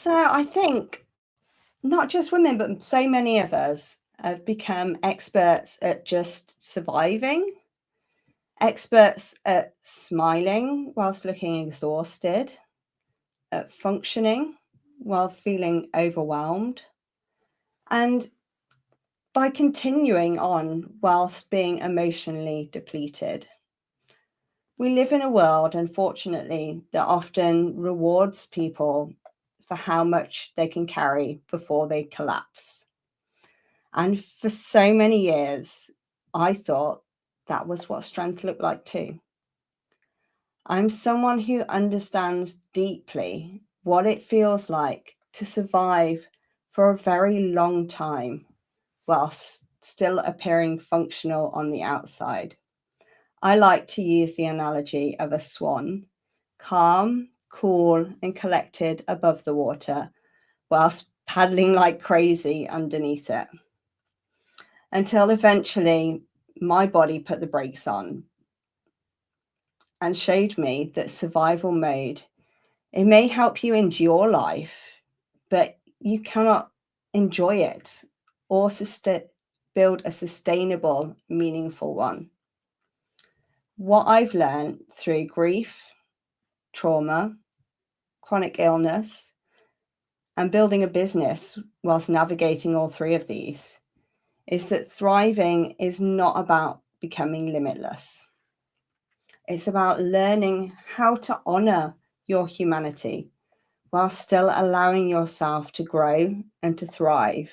So I think not just women, but so many of us have become experts at just surviving, experts at smiling whilst looking exhausted, at functioning while feeling overwhelmed, and by continuing on whilst being emotionally depleted. We live in a world, unfortunately, that often rewards people for how much they can carry before they collapse. And for so many years, I thought that was what strength looked like too. I'm someone who understands deeply what it feels like to survive for a very long time whilst still appearing functional on the outside. I like to use the analogy of a swan, calm, cool, and collected above the water, whilst paddling like crazy underneath it. Until eventually my body put the brakes on and showed me that survival mode, it may help you endure life, but you cannot enjoy it or build a sustainable, meaningful one. What I've learned through grief, trauma, chronic illness, and building a business whilst navigating all three of these is that thriving is not about becoming limitless. It's about learning how to honor your humanity while still allowing yourself to grow and to thrive.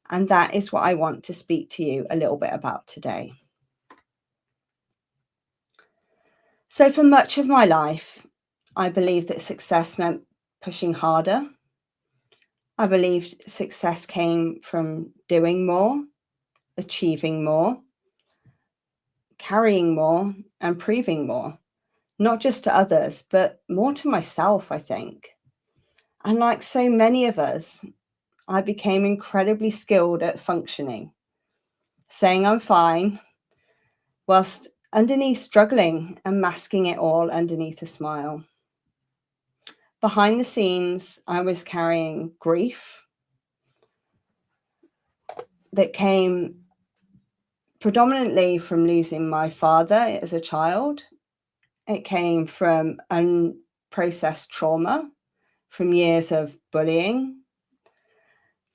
And that is what I want to speak to you a little bit about today. So, for much of my life, I believed that success meant pushing harder. I believed success came from doing more, achieving more, carrying more, and proving more, not just to others, but more to myself, I think. And like so many of us, I became incredibly skilled at functioning, saying I'm fine, whilst underneath struggling and masking it all underneath a smile. Behind the scenes, I was carrying grief that came predominantly from losing my father as a child. It came from unprocessed trauma, from years of bullying,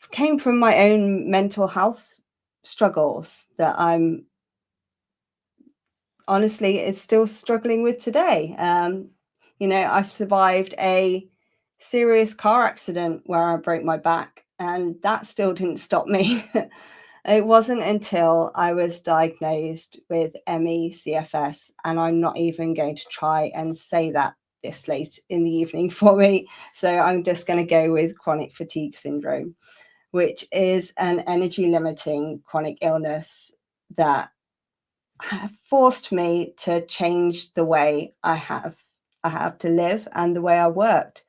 it came from my own mental health struggles that I'm honestly is still struggling with today. I survived a serious car accident where I broke my back, and that still didn't stop me. It wasn't until I was diagnosed with ME/CFS, and I'm not even going to try and say that this late in the evening for me. So I'm just going to go with chronic fatigue syndrome, which is an energy limiting chronic illness that forced me to change the way I have to live and the way I worked.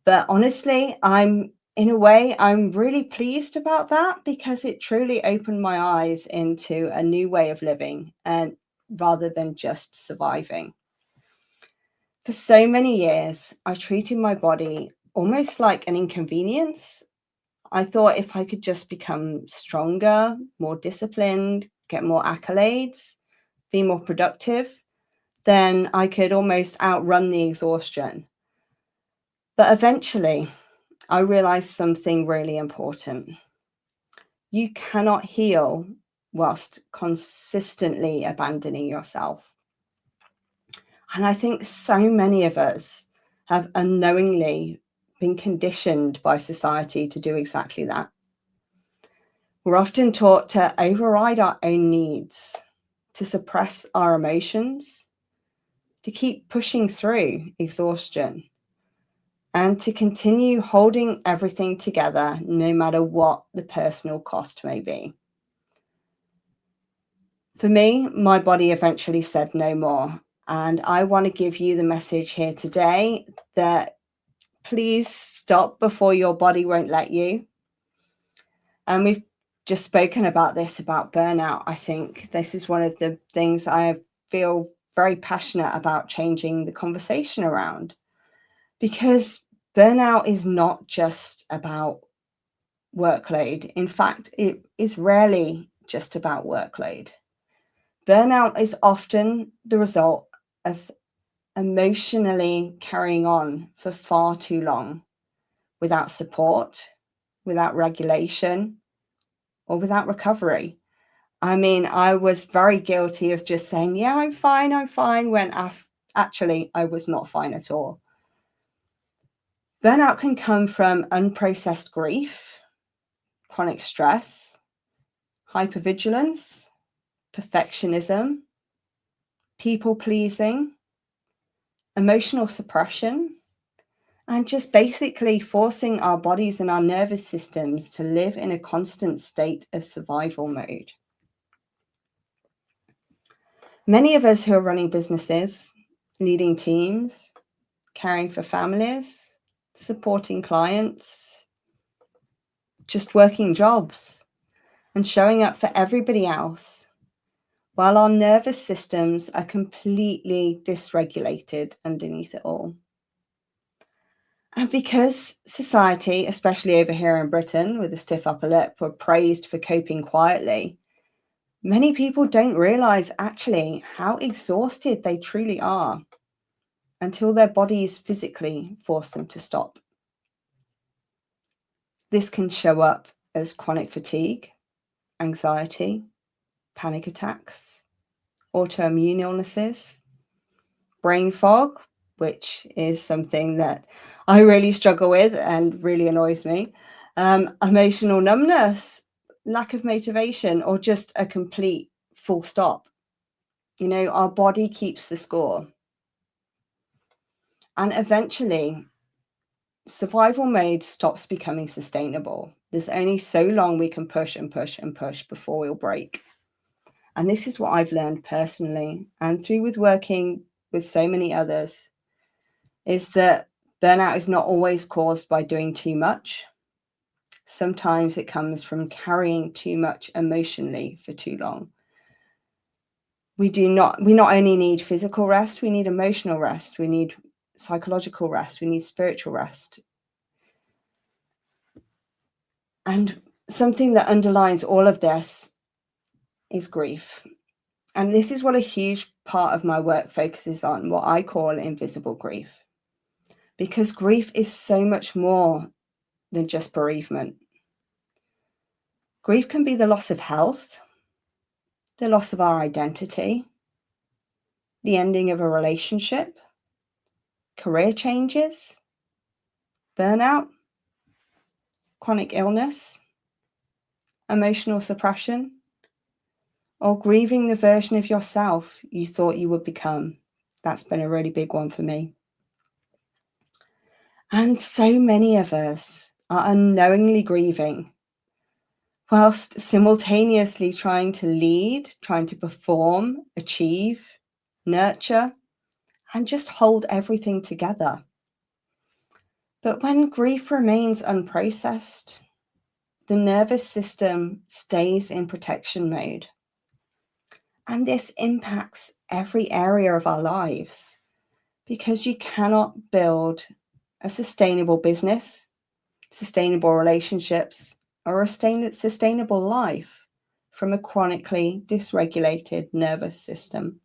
But honestly, I'm really pleased about that because it truly opened my eyes into a new way of living and rather than just surviving. For so many years, I treated my body almost like an inconvenience. I thought if I could just become stronger, more disciplined, get more accolades, be more productive, then I could almost outrun the exhaustion. But eventually, I realized something really important. You cannot heal whilst consistently abandoning yourself. And I think so many of us have unknowingly been conditioned by society to do exactly that. We're often taught to override our own needs, to suppress our emotions, to keep pushing through exhaustion, and to continue holding everything together no matter what the personal cost may be. For me, my body eventually said no more. And I want to give you the message here today that please stop before your body won't let you. And we've just spoken about this, about burnout. I think this is one of the things I feel very passionate about changing the conversation around. Because Burnout is not just about workload. In fact, it is rarely just about workload. Burnout is often the result of emotionally carrying on for far too long without support, without regulation, or without recovery. I mean, I was very guilty of just saying, yeah, I'm fine, when actually I was not fine at all. Burnout can come from unprocessed grief, chronic stress, hypervigilance, perfectionism, people pleasing, emotional suppression, and just basically forcing our bodies and our nervous systems to live in a constant state of survival mode. Many of us who are running businesses, leading teams, caring for families, supporting clients, just working jobs and showing up for everybody else, while our nervous systems are completely dysregulated underneath it all. And because society, especially over here in Britain with a stiff upper lip, are praised for coping quietly, many people don't realize actually how exhausted they truly are until their bodies physically force them to stop. This can show up as chronic fatigue, anxiety, panic attacks, autoimmune illnesses, brain fog, which is something that I really struggle with and really annoys me, emotional numbness, lack of motivation, or just a complete full stop. You know, our body keeps the score. And eventually, survival mode stops becoming sustainable. There's only so long we can push and push and push before we'll break. And this is what I've learned personally and through with working with so many others, is that burnout is not always caused by doing too much. Sometimes it comes from carrying too much emotionally for too long. We not only need physical rest, we need emotional rest, we need psychological rest, we need spiritual rest. And something that underlines all of this is grief. And this is what a huge part of my work focuses on, what I call invisible grief. Because grief is so much more than just bereavement. Grief can be the loss of health, the loss of our identity, the ending of a relationship, career changes, burnout, chronic illness, emotional suppression, or grieving the version of yourself you thought you would become. That's been a really big one for me. And so many of us are unknowingly grieving, whilst simultaneously trying to lead, trying to perform, achieve, nurture, and just hold everything together. But when grief remains unprocessed, the nervous system stays in protection mode. And this impacts every area of our lives because you cannot build a sustainable business, sustainable relationships, or a sustainable life from a chronically dysregulated nervous system.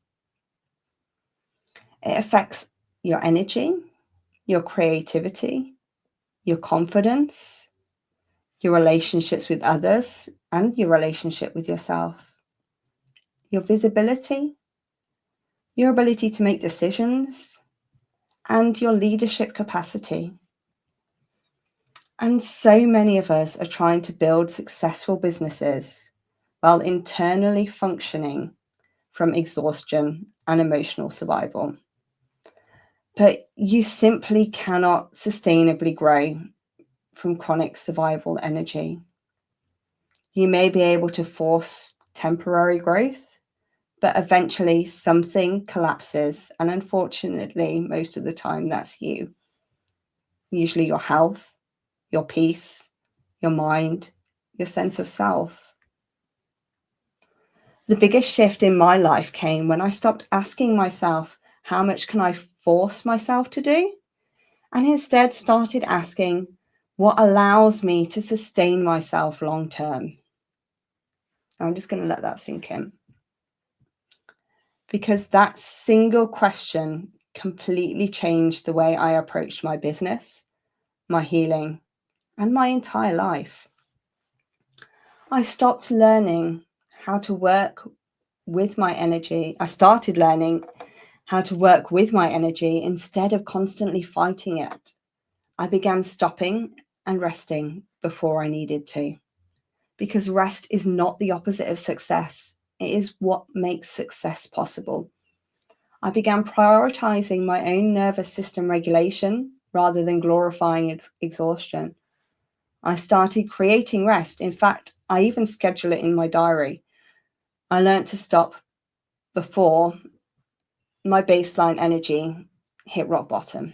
It affects your energy, your creativity, your confidence, your relationships with others, and your relationship with yourself, your visibility, your ability to make decisions, and your leadership capacity. And so many of us are trying to build successful businesses while internally functioning from exhaustion and emotional survival. But you simply cannot sustainably grow from chronic survival energy. You may be able to force temporary growth, but eventually something collapses. And unfortunately, most of the time, that's you. Usually your health, your peace, your mind, your sense of self. The biggest shift in my life came when I stopped asking myself, how much can I force myself to do? and instead started asking what allows me to sustain myself long term. I'm just going to let that sink in, because that single question completely changed the way I approached my business, my healing, and my entire life. I stopped learning how to work with my energy. I started learning how to work with my energy instead of constantly fighting it. I began stopping and resting before I needed to, because rest is not the opposite of success. It is what makes success possible. I began prioritizing my own nervous system regulation rather than glorifying exhaustion. I started creating rest. In fact, I even schedule it in my diary. I learned to stop before my baseline energy hit rock bottom.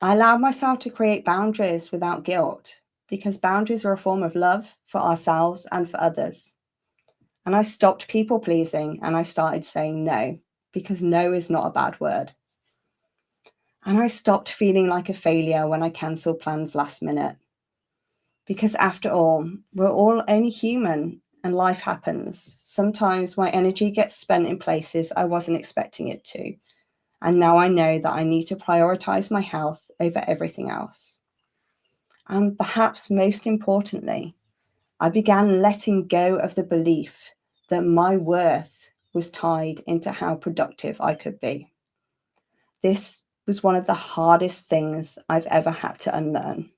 I allowed myself to create boundaries without guilt, because boundaries are a form of love for ourselves and for others. And I stopped people pleasing and I started saying no, because no is not a bad word. And I stopped feeling like a failure when I cancelled plans last minute, because after all, we're all only human and life happens. Sometimes my energy gets spent in places I wasn't expecting it to. And now I know that I need to prioritize my health over everything else. And perhaps most importantly, I began letting go of the belief that my worth was tied into how productive I could be. This was one of the hardest things I've ever had to unlearn,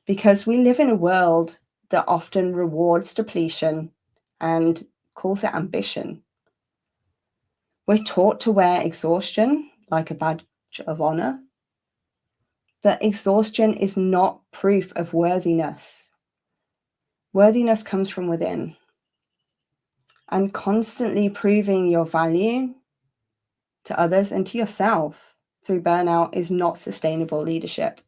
because we live in a world that often rewards depletion and calls it ambition. We're taught to wear exhaustion like a badge of honor, but exhaustion is not proof of worthiness. Worthiness comes from within. And constantly proving your value to others and to yourself through burnout is not sustainable leadership.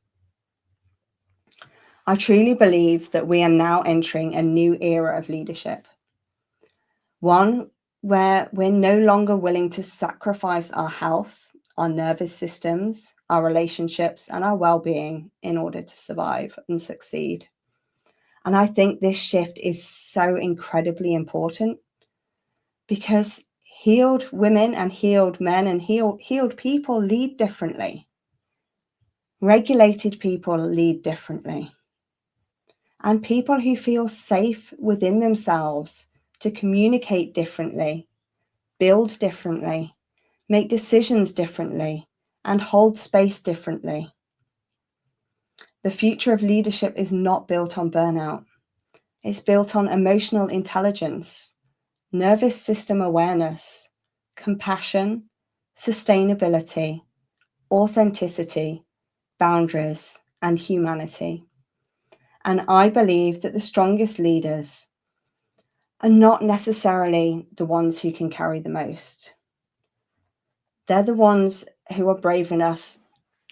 I truly believe that we are now entering a new era of leadership, one where we're no longer willing to sacrifice our health, our nervous systems, our relationships, and our well-being in order to survive and succeed. And I think this shift is so incredibly important, because healed women and healed men and healed people lead differently. Regulated people lead differently. And people who feel safe within themselves to communicate differently, build differently, make decisions differently, and hold space differently. The future of leadership is not built on burnout. It's built on emotional intelligence, nervous system awareness, compassion, sustainability, authenticity, boundaries, and humanity. And I believe that the strongest leaders are not necessarily the ones who can carry the most. They're the ones who are brave enough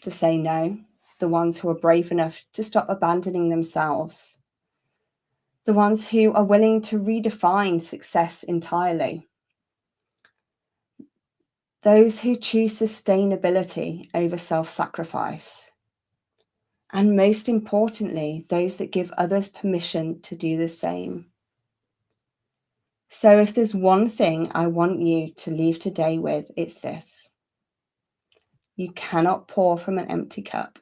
to say no, the ones who are brave enough to stop abandoning themselves, the ones who are willing to redefine success entirely, those who choose sustainability over self-sacrifice, and most importantly, those that give others permission to do the same. So if there's one thing I want you to leave today with, it's this: you cannot pour from an empty cup.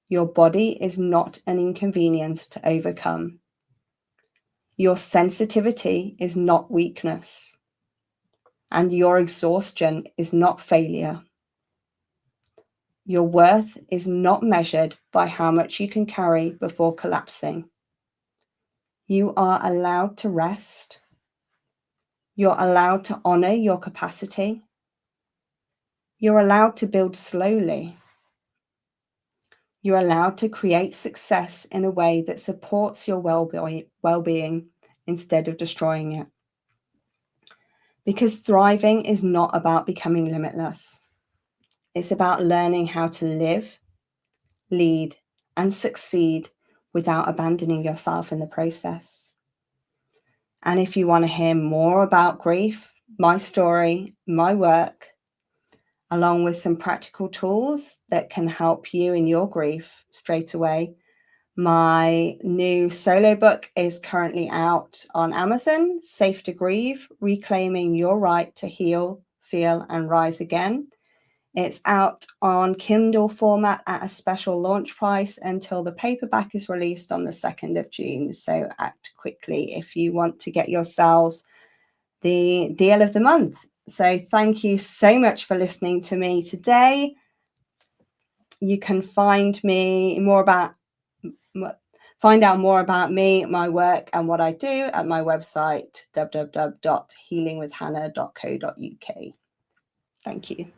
Your body is not an inconvenience to overcome. Your sensitivity is not weakness, and your exhaustion is not failure. Your worth is not measured by how much you can carry before collapsing. You are allowed to rest. You're allowed to honor your capacity. You're allowed to build slowly. You're allowed to create success in a way that supports your well-being instead of destroying it. Because thriving is not about becoming limitless. It's about learning how to live, lead, and succeed without abandoning yourself in the process. And if you want to hear more about grief, my story, my work, along with some practical tools that can help you in your grief straight away. My new solo book is currently out on Amazon, Safe to Grieve, Reclaiming Your Right to Heal, Feel and Rise Again. It's out on Kindle format at a special launch price until the paperback is released on the 2nd of June. So act quickly if you want to get yourselves the deal of the month. So thank you so much for listening to me today. You can find out more about me, my work, and what I do at my website, www.healingwithhannah.co.uk. Thank you.